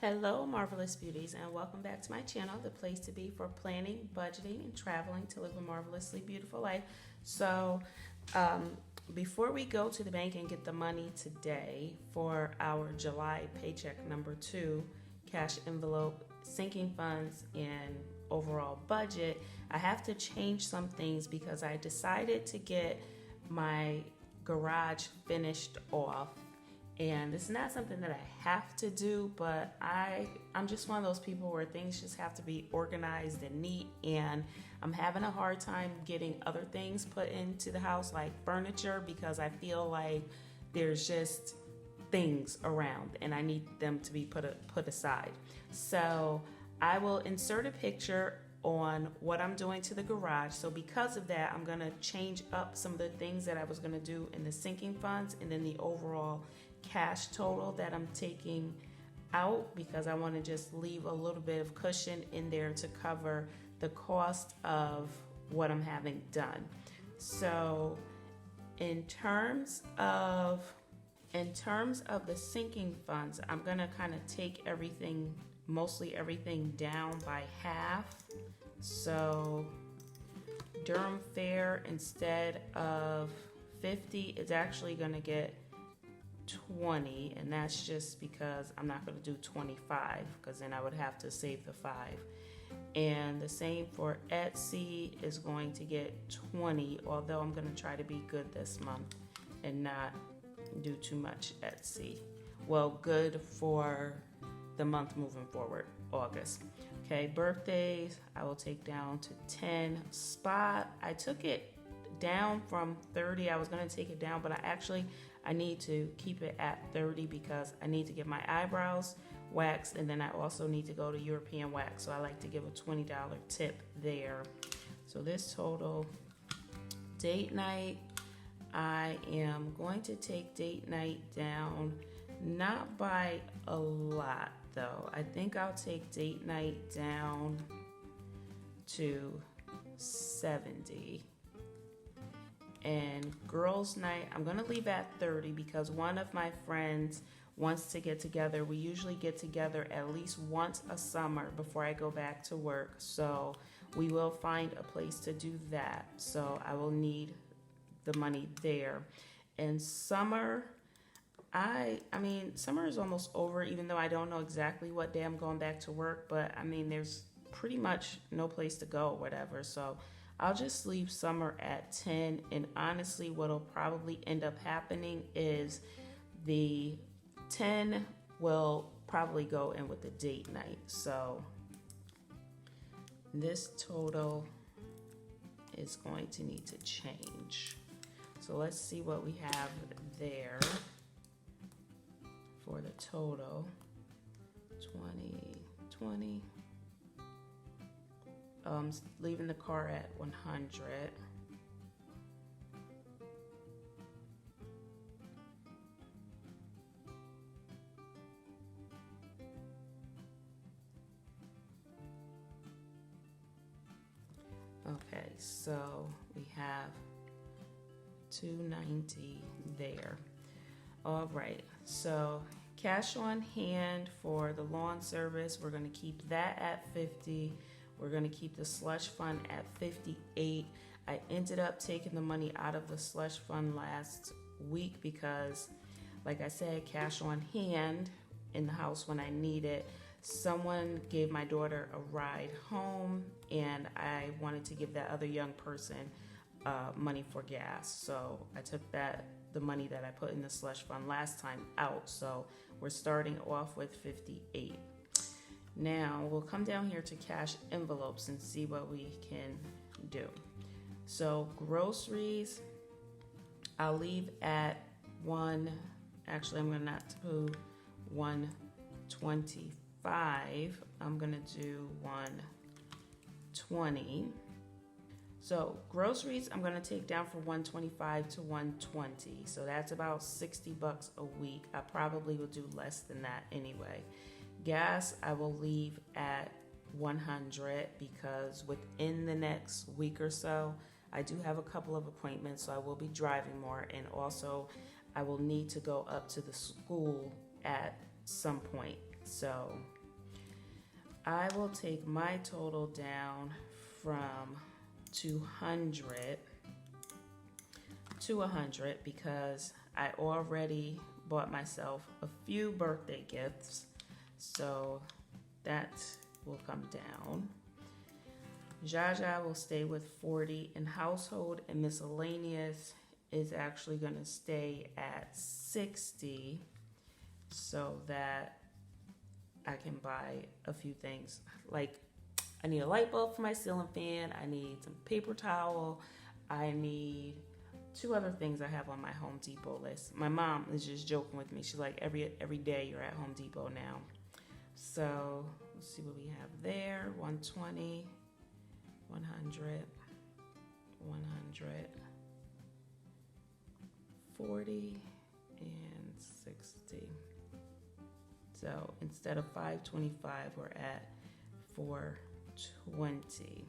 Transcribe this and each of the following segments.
Hello, Marvelous Beauties, and welcome back to my channel, the place to be for planning, budgeting, and traveling to live a marvelously beautiful life. So, before we go to the bank and get the money today for our July paycheck number 2, cash envelope, sinking funds, and overall budget, I have to change some things because I decided to get my garage finished off. And it's not something that I have to do, but I'm just one of those people where things just have to be organized and neat. And I'm having a hard time getting other things put into the house, like furniture, because I feel like there's just things around and I need them to be put aside. So I will insert a picture on what I'm doing to the garage. So because of that, I'm gonna change up some of the things that I was gonna do in the sinking funds and then the overall cash total that I'm taking out, because I want to just leave a little bit of cushion in there to cover the cost of what I'm having done. So in terms of the sinking funds, I'm gonna kind of take mostly everything down by half. So Durham Fair, instead of 50, it's actually gonna get 20, and that's just because I'm not going to do 25 because then I would have to save the 5. And the same for Etsy is going to get 20, although I'm going to try to be good this month and not do too much Etsy. Well, good for the month moving forward, August. Okay, birthdays, I will take down to 10. Spa, I took it down from 30. I was going to take it down, but I need to keep it at 30 because I need to get my eyebrows waxed, and then I also need to go to European Wax, so I like to give a $20 tip there. So this total, date night, I am going to take date night down, not by a lot though. I think I'll take date night down to 70. And girls' night, I'm gonna leave at 30 because one of my friends wants to get together. We usually get together at least once a summer before I go back to work. So we will find a place to do that. So I will need the money there. And summer, summer is almost over, even though I don't know exactly what day I'm going back to work, but there's pretty much no place to go, whatever. So I'll just leave summer at 10, and honestly what'll probably end up happening is the 10 will probably go in with the date night. So this total is going to need to change. So let's see what we have there for the total. 20. Leaving the car at 100. Okay, so we have 290 there. All right, so cash on hand for the lawn service, we're going to keep that at 50. We're going to keep the slush fund at 58. I ended up taking the money out of the slush fund last week because, like I said, cash on hand in the house when I need it. Someone gave my daughter a ride home, and I wanted to give that other young person money for gas. So I took the money that I put in the slush fund last time out. So we're starting off with 58. Now we'll come down here to cash envelopes and see what we can do. So groceries, I'll leave at actually I'm gonna not do 125. I'm gonna do 120. So groceries, I'm gonna take down from 125 to 120. So that's about $60 a week. I probably will do less than that anyway. Gas, I will leave at 100 because within the next week or so, I do have a couple of appointments, so I will be driving more, and also I will need to go up to the school at some point. So I will take my total down from 200 to 100 because I already bought myself a few birthday gifts. So that will come down. Jaja will stay with 40, and household and miscellaneous is actually going to stay at 60 so that I can buy a few things. Like I need a light bulb for my ceiling fan, I need some paper towel, I need two other things I have on my Home Depot list. My mom is just joking with me. She's like, every day you're at Home Depot now. So let's see what we have there. 120, 100, 100, 40, and 60. So instead of 525, we're at 420.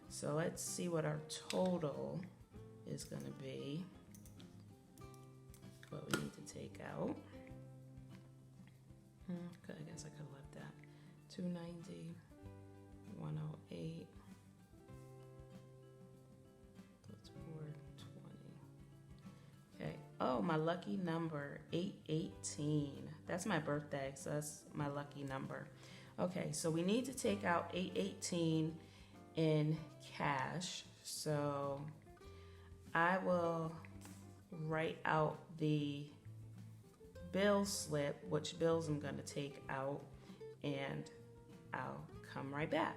So let's see what our total is going to be. What we need to take out. I guess I could have left that. 290, 108. That's 420. Okay. Oh, my lucky number, 818. That's my birthday, so that's my lucky number. Okay, so we need to take out 818 in cash. So I will write out the bill slip, which bills I'm going to take out, and I'll come right back.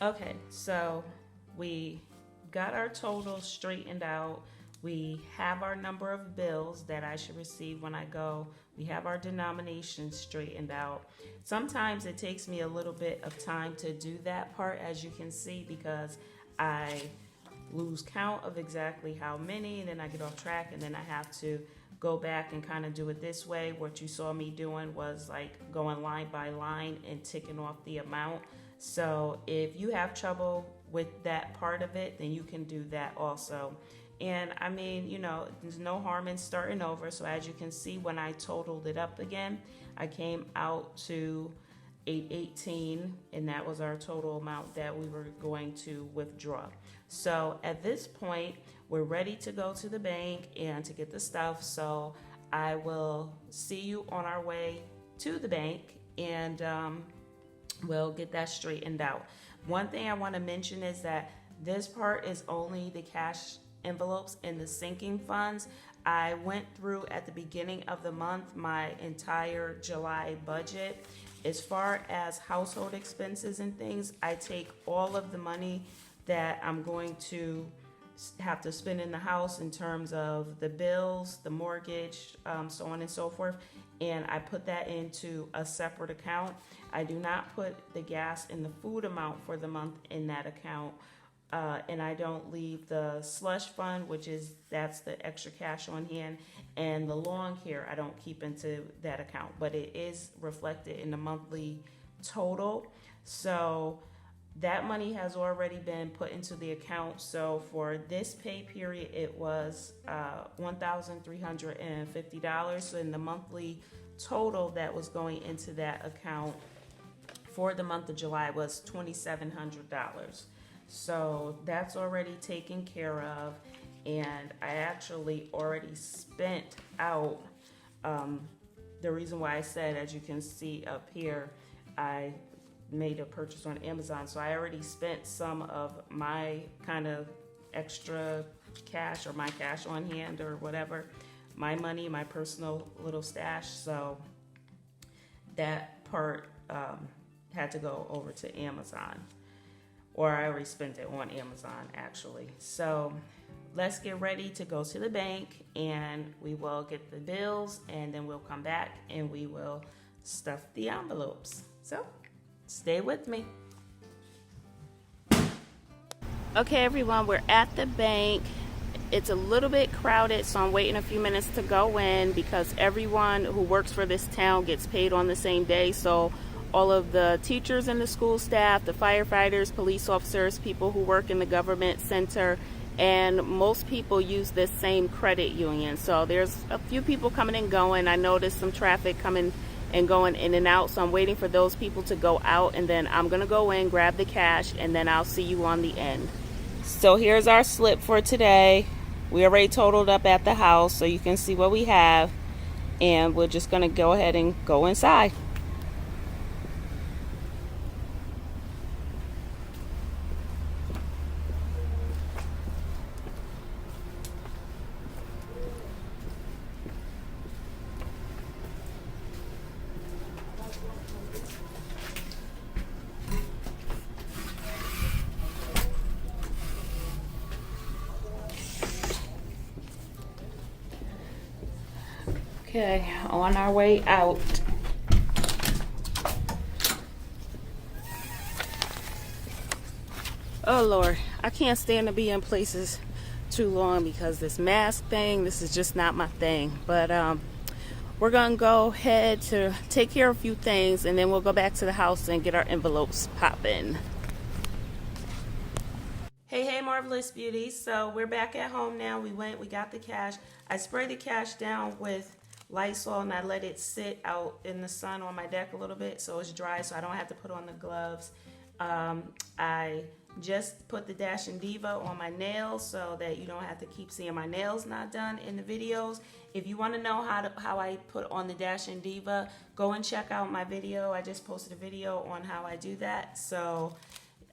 Okay, so we got our total straightened out. We have our number of bills that I should receive when I go. We have our denomination straightened out. Sometimes it takes me a little bit of time to do that part, as you can see, because I lose count of exactly how many, and then I get off track, and then I have to go back and kind of do it this way. What you saw me doing was like going line by line and ticking off the amount. So if you have trouble with that part of it, then you can do that also. And I mean, you know, there's no harm in starting over. So as you can see, when I totaled it up again, I came out to 818, and that was our total amount that we were going to withdraw. So at this point, we're ready to go to the bank and to get the stuff. So I will see you on our way to the bank, and we'll get that straightened out. One thing I want to mention is that this part is only the cash envelopes and the sinking funds. I went through at the beginning of the month my entire July budget. As far as household expenses and things, I take all of the money that I'm going to have to spend in the house in terms of the bills, the mortgage, so on and so forth, and I put that into a separate account. I do not put the gas and the food amount for the month in that account, and I don't leave the slush fund, that's the extra cash on hand, and the lawn care I don't keep into that account, but it is reflected in the monthly total. So that money has already been put into the account. So for this pay period, it was $1,350. So in the monthly total that was going into that account for the month of July was $2,700. So that's already taken care of. And I actually already spent out, the reason why I said, as you can see up here, I made a purchase on Amazon. So I already spent some of my kind of extra cash, or my cash on hand, or whatever, my money, my personal little stash. So that part had to go over to Amazon, or I already spent it on Amazon actually. So let's get ready to go to the bank, and we will get the bills, and then we'll come back and we will stuff the envelopes. So stay with me. Okay, everyone, we're at the bank. It's a little bit crowded, so I'm waiting a few minutes to go in because everyone who works for this town gets paid on the same day. So all of the teachers and the school staff, the firefighters, police officers, people who work in the government center, and most people use this same credit union. So there's a few people coming and going. I noticed some traffic coming and going in and out, so I'm waiting for those people to go out, and then I'm gonna go in, grab the cash, and then I'll see you on the end. So here's our slip for today. We already totaled up at the house, so you can see what we have, and we're just gonna go ahead and go inside. Okay, on our way out. Oh Lord, I can't stand to be in places too long because this mask thing, this is just not my thing. But we're gonna go ahead to take care of a few things, and then we'll go back to the house and get our envelopes popping. Hey Marvelous Beauties. So we're back at home now. We got the cash. I sprayed the cash down with Lysol, and I let it sit out in the sun on my deck a little bit so it's dry, so I don't have to put on the gloves. I just put the Dash and Diva on my nails so that you don't have to keep seeing my nails not done in the videos. If you want to know how I put on the Dash and Diva, go and check out my video. I just posted a video on how I do that, so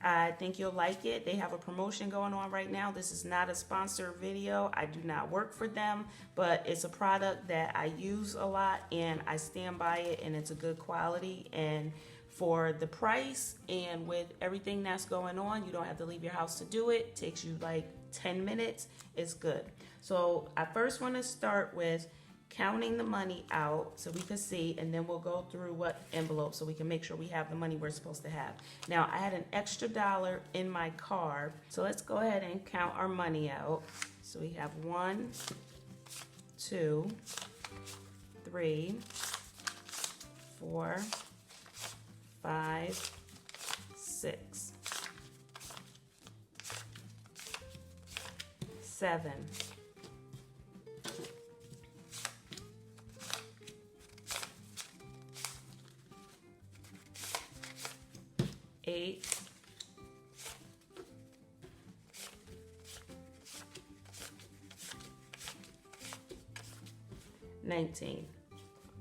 I think you'll like it. They have a promotion going on right now. This is not a sponsored video. I do not work for them, but it's a product that I use a lot, and I stand by it, and it's a good quality. And for the price and with everything that's going on, you don't have to leave your house to do it. It takes you like 10 minutes. It's good. So I first want to start with counting the money out so we can see, and then we'll go through what envelope so we can make sure we have the money we're supposed to have. Now, I had an extra $1 in my card, so let's go ahead and count our money out. So we have 1, 2, 3, 4, 5, 6, 7, 8, 19.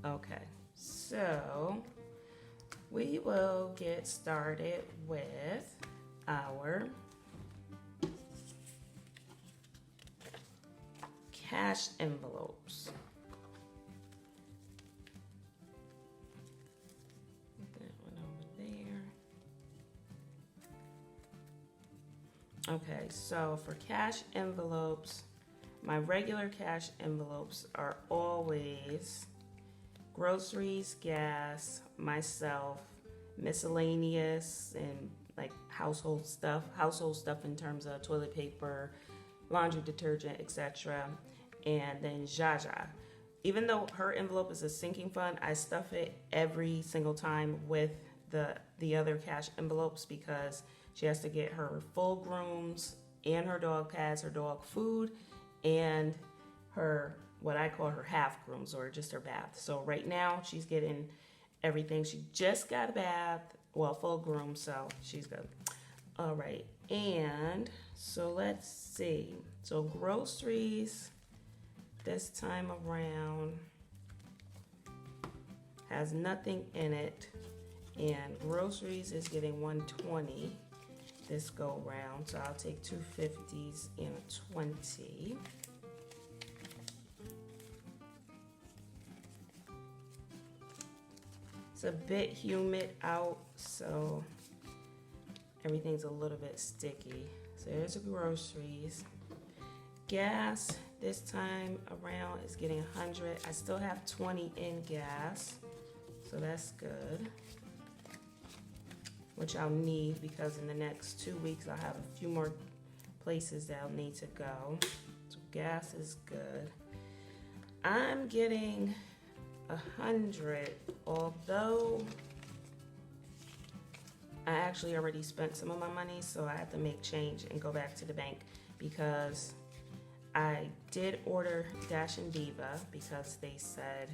Okay, so we will get started with our cash envelopes. Put that one over there. Okay, so for cash envelopes, my regular cash envelopes are always groceries, gas, myself, miscellaneous, and like household stuff in terms of toilet paper, laundry detergent, etc. And then Jaja. Even though her envelope is a sinking fund, I stuff it every single time with the other cash envelopes because she has to get her full grooms and her dog pads, her dog food, and her, what I call her half grooms, or just her bath. So right now she's getting everything. She just got a bath, well, full groom, so she's good. All right, and so let's see. So groceries this time around has nothing in it, and groceries is getting $120 this go round. So I'll take 2 50s and a 20. It's a bit humid out, so everything's a little bit sticky. So there's the groceries. Gas this time around is getting 100. I still have 20 in gas, so that's good, which I'll need because in the next 2 weeks I'll have a few more places that I'll need to go. So gas is good. I'm getting 100, although I actually already spent some of my money, so I have to make change and go back to the bank because I did order Dash and Diva because they said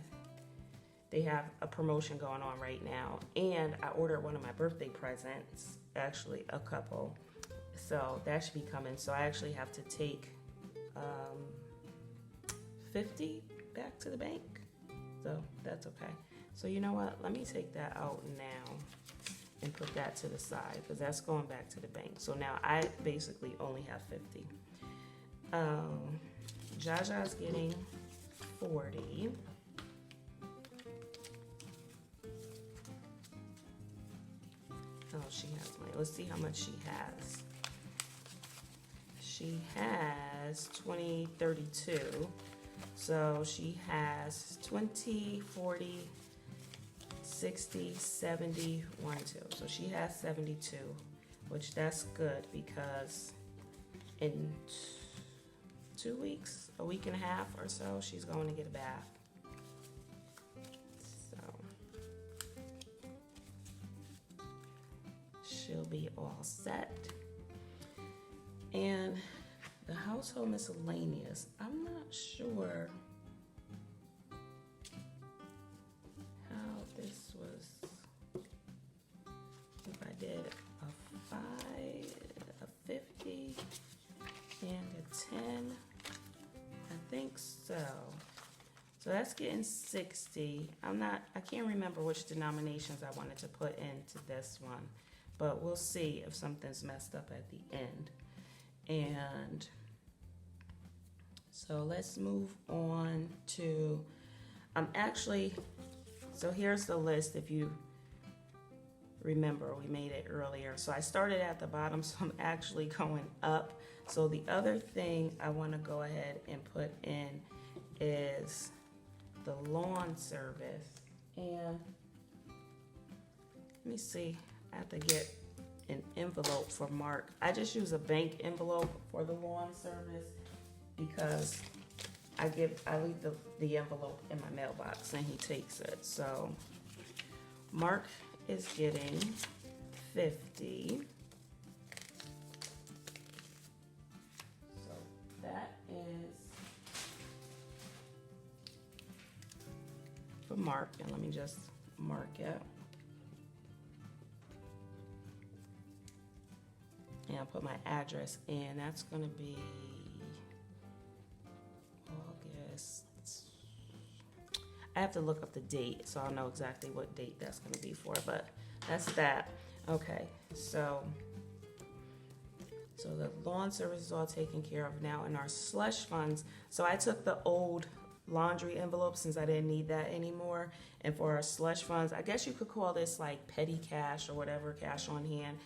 they have a promotion going on right now, and I ordered one of my birthday presents, actually a couple, so that should be coming. So I actually have to take 50 back to the bank, so that's okay. So you know what, let me take that out now and put that to the side because that's going back to the bank. So now I basically only have 50. Jaja's getting 40. Oh, she has money. Let's see how much she has. She has 20, 32. So she has 20, 40, 60, 70, 1, 2. So she has 72, which that's good because in 2 weeks, a week and a half or so, she's going to get a bath. She'll be all set. And the household miscellaneous, I'm not sure how this was, if I did a 5, a 50, and a 10. I think so. So that's getting 60. I can't remember which denominations I wanted to put into this one, but we'll see if something's messed up at the end. And so let's move on to, so here's the list. If you remember we made it earlier. So I started at the bottom, so I'm actually going up. So the other thing I want to go ahead and put in is the lawn service. And let me see, I have to get an envelope for Mark. I just use a bank envelope for the lawn service because I leave the envelope in my mailbox and he takes it. So Mark is getting 50. So that is for Mark, and let me just mark it. And I'll put my address in. That's gonna be August. I have to look up the date so I'll know exactly what date that's gonna be for, but that's that. Okay, so the lawn service is all taken care of now. In our slush funds, so I took the old laundry envelope since I didn't need that anymore. And for our slush funds, I guess you could call this like petty cash or whatever, cash on hand.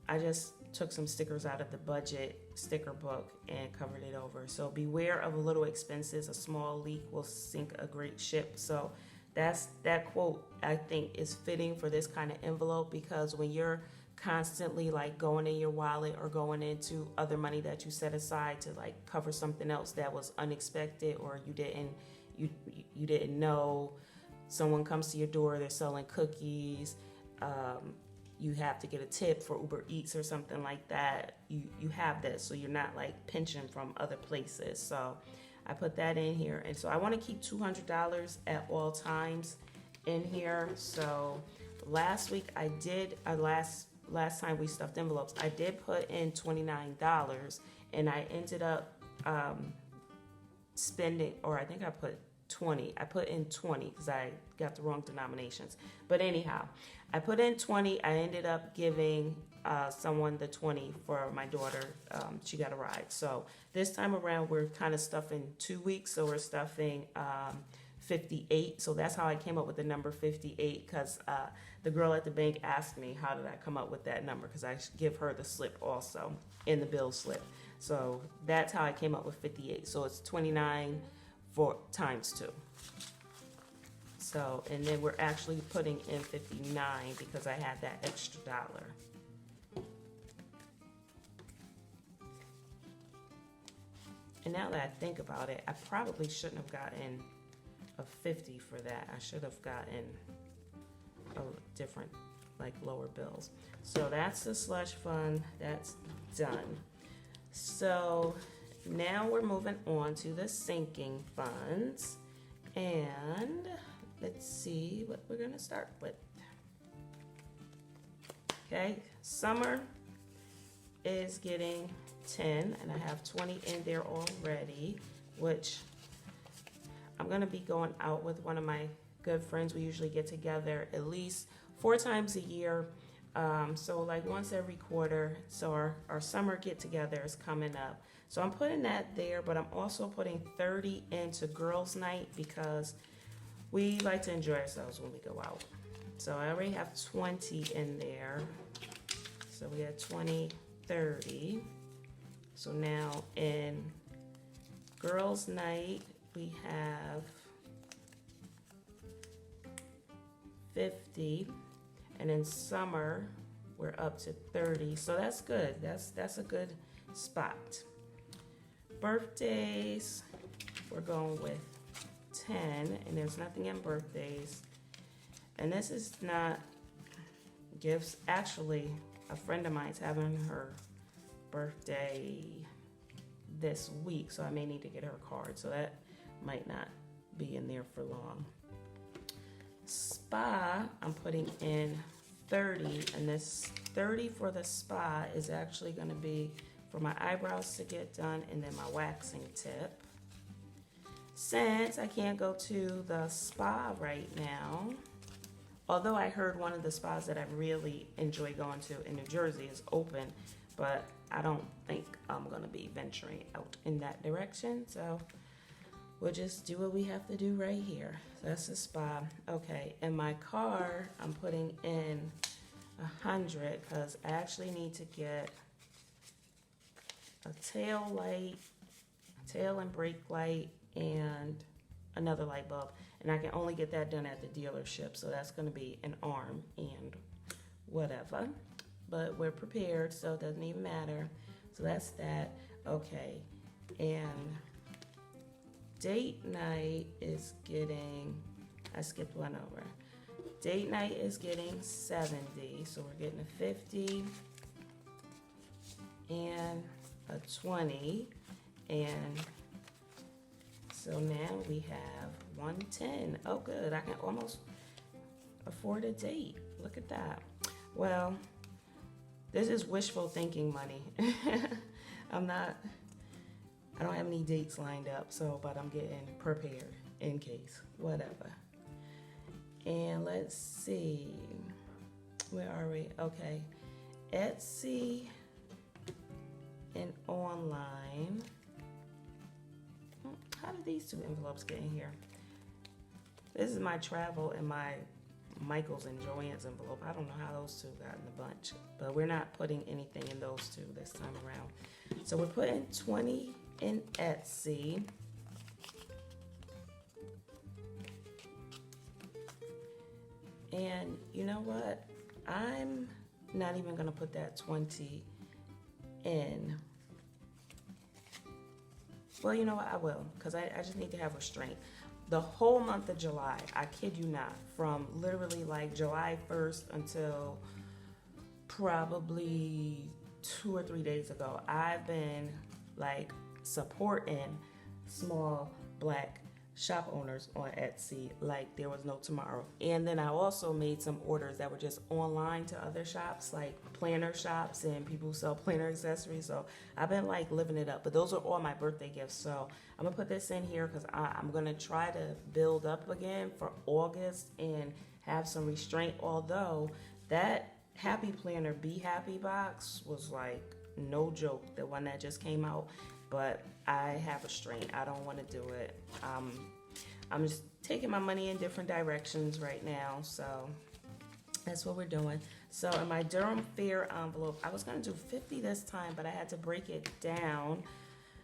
I just took some stickers out of the budget sticker book and covered it over. So beware of little expenses. A small leak will sink a great ship. So that quote I think is fitting for this kind of envelope, because when you're constantly like going in your wallet or going into other money that you set aside to like cover something else that was unexpected, or you didn't know, someone comes to your door, they're selling cookies, you have to get a tip for Uber Eats or something like that, you have this, so you're not like pinching from other places. So I put that in here, and so I want to keep $200 at all times in here. So last week I did, last time we stuffed envelopes, I did put in $29, and I ended up spending, or I think I put 20. I put in 20 because I got the wrong denominations. But anyhow, I put in 20. I ended up giving someone the 20 for my daughter. She got a ride. So this time around, we're kind of stuffing 2 weeks. So we're stuffing 58. So that's how I came up with the number 58, because the girl at the bank asked me, how did I come up with that number? Because I give her the slip also in the bill slip. So that's how I came up with 58. So it's 29 times 2. So, and then we're actually putting in 59 because I had that extra dollar. And now that I think about it, I probably shouldn't have gotten a 50 for that. I should have gotten a different, like lower bills. So that's the slush fund. That's done. So now we're moving on to the sinking funds, and let's see what we're gonna start with. Okay, summer is getting 10, and I have 20 in there already, which I'm gonna be going out with one of my good friends. We usually get together at least 4 times a year. So like once every quarter. So our summer get together is coming up. So I'm putting that there, but I'm also putting 30 into girls' night because we like to enjoy ourselves when we go out. So I already have 20 in there. So we had 20, 30. So now in girls' night, we have 50. And in summer, we're up to 30. So that's good. That's a good spot. Birthdays, we're going with 10, and there's nothing in birthdays. And this is not gifts. Actually, a friend of mine's having her birthday this week, so I may need to get her a card. So that might not be in there for long. Spa, I'm putting in 30, and this 30 for the spa is actually going to be for my eyebrows to get done and then my waxing tip. Since I can't go to the spa right now, although I heard one of the spas that I really enjoy going to in New Jersey is open, but I don't think I'm going to be venturing out in that direction. So we'll just do what we have to do right here. So that's the spa. Okay, in my car, I'm putting in 100 because I actually need to get a tail light, tail and brake light, and another light bulb. And I can only get that done at the dealership, so that's going to be an arm and whatever. But we're prepared, so it doesn't even matter. So that's that. Okay, and date night is getting, I skipped one over. Date night is getting 70, so we're getting a 50 and a 20, and so now we have 110. Oh good, I can almost afford a date. Look at that. Well, this is wishful thinking money. I don't have any dates lined up, so, but I'm getting prepared in case, whatever. And let's see, where are we? Okay, Etsy and online. How did these two envelopes get in here? This is my travel and my Michael's and Joanne's envelope. I don't know how those two got in the bunch, but we're not putting anything in those two this time around. So we're putting 20 in Etsy. And you know what? I'm not even gonna put that 20 in. Well, you know what? I will, because I just need to have restraint. The whole month of July, I kid you not, from literally like July 1st until probably 2 or 3 days ago, I've been like supporting small Black shop owners on Etsy like there was no tomorrow. And then I also made some orders that were just online to other shops, like planner shops and people who sell planner accessories. So I've been like living it up, but those are all my birthday gifts. So I'm gonna put this in here because I'm gonna try to build up again for August and have some restraint. Although that Happy Planner Be Happy box was like no joke, the one that just came out. But I have restraint. I don't want to do it. I'm just taking my money in different directions right now. So that's what we're doing. So in my Durham Fair envelope, I was going to do 50 this time, but I had to break it down.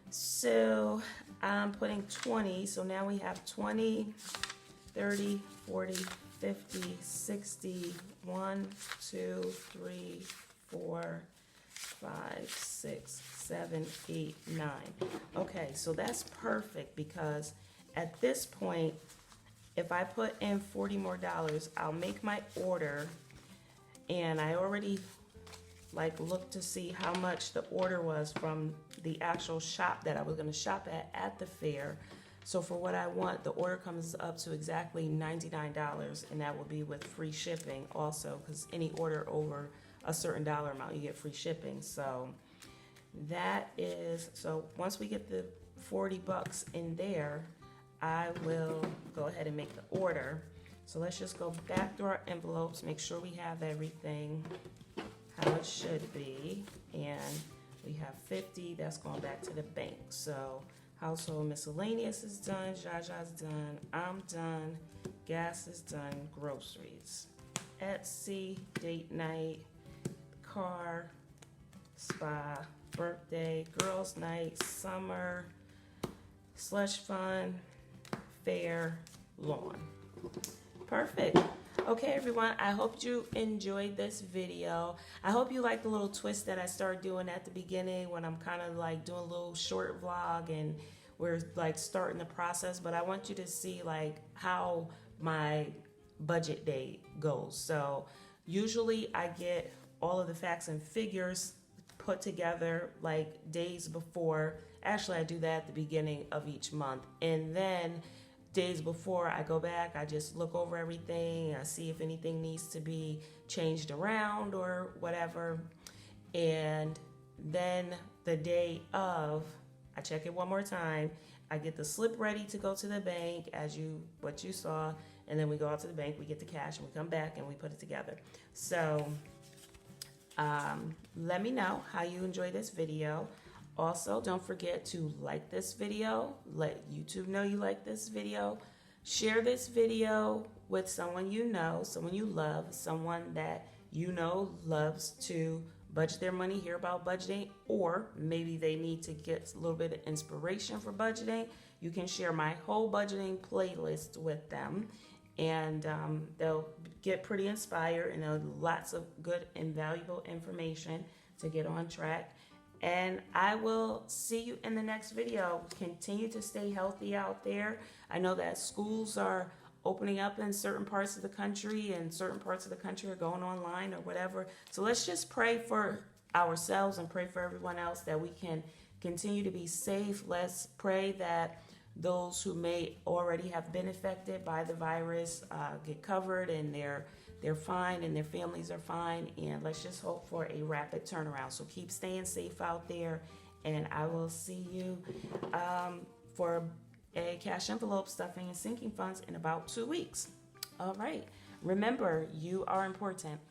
So I'm putting 20. So now we have 20, 30, 40, 50, 60, 1, 2, 3, 4, 5, 6, 7, 8, 9. Okay, so that's perfect because at this point, if I put in $40 more, I'll make my order, and I already like looked to see how much the order was from the actual shop that I was going to shop at the fair. So for what I want, the order comes up to exactly $99, and that will be with free shipping also, because any order over a certain dollar amount, you get free shipping. So that is, so once we get the 40 bucks in there, I will go ahead and make the order. So let's just go back through our envelopes, make sure we have everything how it should be. And we have 50, that's going back to the bank. So household miscellaneous is done, Jaja's done, I'm done, gas is done, groceries, Etsy, date night, car, spa, birthday, girls' night, summer, slush fund, fair, lawn. Perfect. Okay, everyone, I hope you enjoyed this video. I hope you like the little twist that I started doing at the beginning when I'm kind of like doing a little short vlog and we're like starting the process, but I want you to see like how my budget day goes. So usually I get all of the facts and figures put together like days before. Actually, I do that at the beginning of each month. And then days before I go back, I just look over everything. I see if anything needs to be changed around or whatever. And then the day of, I check it one more time. I get the slip ready to go to the bank what you saw. And then we go out to the bank, we get the cash, and we come back and we put it together. So let me know how you enjoy this video. Also, don't forget to like this video, let YouTube know you like this video, share this video with someone you know, someone you love, someone that you know loves to budget their money, hear about budgeting, or maybe they need to get a little bit of inspiration for budgeting. You can share my whole budgeting playlist with them, and they'll get pretty inspired, and there'll be lots of good and valuable information to get on track. And I will see you in the next video. Continue to stay healthy out there. I know that schools are opening up in certain parts of the country, and certain parts of the country are going online or whatever. So let's just pray for ourselves and pray for everyone else that we can continue to be safe. Let's pray that those who may already have been affected by the virus get covered, and they're fine, and their families are fine. And let's just hope for a rapid turnaround. So keep staying safe out there, and I will see you for a cash envelope stuffing and sinking funds in about 2 weeks. All right. Remember, you are important.